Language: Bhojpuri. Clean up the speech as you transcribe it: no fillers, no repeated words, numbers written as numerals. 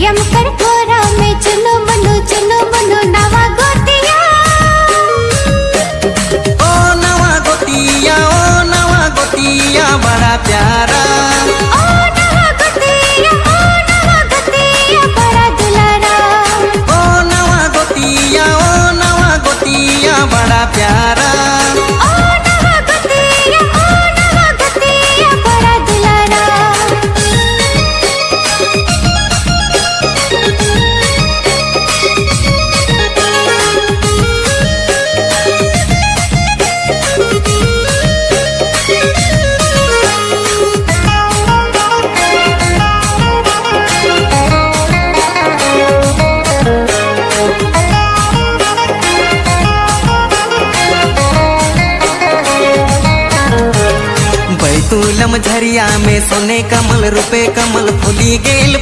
प्रियम कर कोरा में चुनो मनो नवा गोतिया। ओ नवा गोतिया बड़ा प्यारा। ओ नवा गोतिया बड़ा दुलारा। ओ नवा गोतिया बड़ा प्यारा। ओ नवा गोतिया बड़ा दुलारा। बैतूलम झरिया में सोने कमल रुपे कमल फूली गेल